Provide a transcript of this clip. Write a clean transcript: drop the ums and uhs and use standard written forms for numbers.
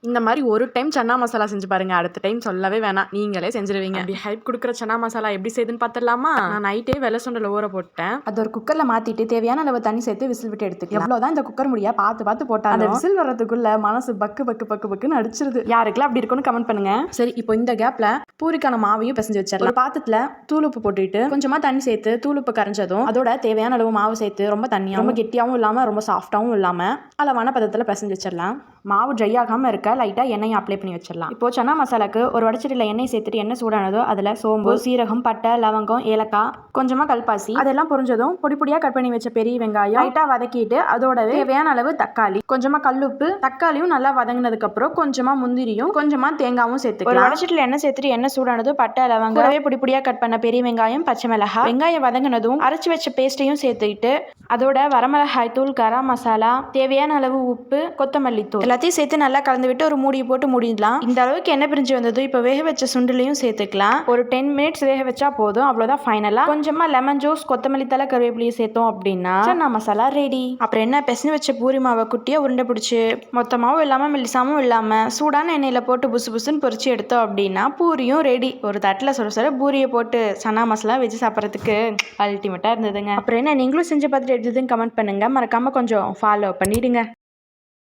இந்த மாதிரி ஒரு டைம் சன்னா மசாலா செஞ்சு பாருங்க, அடுத்த டைம் சொல்லவே வேணாம், நீங்களே செஞ்சிருவீங்க. அப்படி ஹைப் கொடுக்குற சன்னா மசாலா எப்படி செய்யுதுன்னு பார்த்துடலாமா? நான் நைட்டே வெள்ளை சுண்டல் ஊற போட்டேன். அது ஒரு குக்கரில் மாற்றிட்டு தேவையான அளவு தண்ணி சேர்த்து விசில் விட்டு எடுத்துக்கலாம். எவ்வளோதான் இந்த குக்கர் முடியா பார்த்து போட்டால் அந்த விசில் வர்றதுக்குள்ள மனசு பக்கு பக்கு பக்கு பக்குன்னு அடிச்சிருது. யாருக்கெல்லாம் அப்படி இருக்குன்னு கமெண்ட் பண்ணுங்க. சரி, இப்போ இந்த கேப்ல பூரிக்கான மாவையும் பிசைஞ்சு வச்சிடலாம். ஒரு பாத்திரத்துல தூளுப்பு போட்டுட்டு கொஞ்சமா தண்ணி சேர்த்து தூளுப்பு கரைஞ்சதும் அதோட தேவையான அளவு மாவு சேர்த்து ரொம்ப தண்ணியா ரொம்ப கெட்டியாவும் இல்லாம ரொம்ப சாஃப்டாவும் இல்லாம அளவான பதத்துல பிசைஞ்சு வச்சிடலாம். மாவு ட்ரை ஆகாம இருக்க லைட்டா எண்ணெயை அப்ளை பண்ணி வச்சிடலாம். இப்போ சன்னா மசாலாக்கு ஒரு வடச்சட்டியில் எண்ணெய் சேர்த்துட்டு எண்ணெய் சூடானதோ அதுல சோம்பு, சீரகம், பட்டை, லவங்கம், ஏலக்காய், கொஞ்சமா கல்பாசி அதெல்லாம் பொரிஞ்சதும் பொடி பொடியா கட் பண்ணி வச்ச பெரிய வெங்காயம் லைட்டா வதக்கிட்டு அதோட தேவையான அளவு தக்காளி, கொஞ்சமா கல்லுப்பு, தக்காளியும் நல்லா வதங்கினதுக்கு அப்புறம் கொஞ்சமா முந்திரியும் கொஞ்சமா தேங்காயும் சேர்த்து ஒரு வடச்சட்டியில் எண்ணெய் சேர்த்துட்டு எண்ணெய் சூடானதும் பட்டை, லவங்கம், பொடி பொடியா கட் பண்ண பெரிய வெங்காயம், பச்சை மிளகாய், வெங்காயம் வதங்கினதும் அரைச்சி வச்ச பேஸ்ட்டையும் சேர்த்துக்கிட்டு அதோட வரமிளகாய் தூள், கரம் மசாலா, தேவையான அளவு உப்பு, கொத்தமல்லி தூள் எல்லாத்தையும் சேர்த்து நல்லா கலந்து விட்டு ஒரு மூடியை போட்டு மூடிடலாம். இந்த அளவுக்கு எண்ணெய் பிரிஞ்சு வந்ததும் இப்போ வேக வச்ச சுண்டலையும் சேர்த்துக்கலாம். ஒரு 10 மினிட்ஸ் வேக வச்சா போதும். அவ்வளோதான் ஃபைனலா. கொஞ்சமா லெமன் ஜூஸ், கொத்தமல்லி தலை, கருவேப்பிலையும் சேர்த்தோம் அப்படின்னா சன்னா மசாலா ரெடி. அப்புறம் என்ன, பிசைஞ்சு வச்ச பூரி மாவை குட்டியா உருண்டை பிடிச்சி மொத்தமாவும் இல்லாம மெல்லிசாமும் இல்லாம சூடான எண்ணெயில போட்டு புசு புசுன்னு பொரிச்சு எடுத்தோம் அப்படின்னா பூரியும் ரெடி. ஒரு தட்டில் சுட பூரியை போட்டு சன்னா மசாலா வச்சு சாப்பிட்றதுக்கு அல்டிமேட்டா இருந்ததுங்க. அப்புறம் என்ன, நீங்களும் செஞ்சு பார்த்துட்டு எடுத்ததுன்னு கமெண்ட் பண்ணுங்க. மறக்காம கொஞ்சம் ஃபாலோ பண்ணிடுங்க.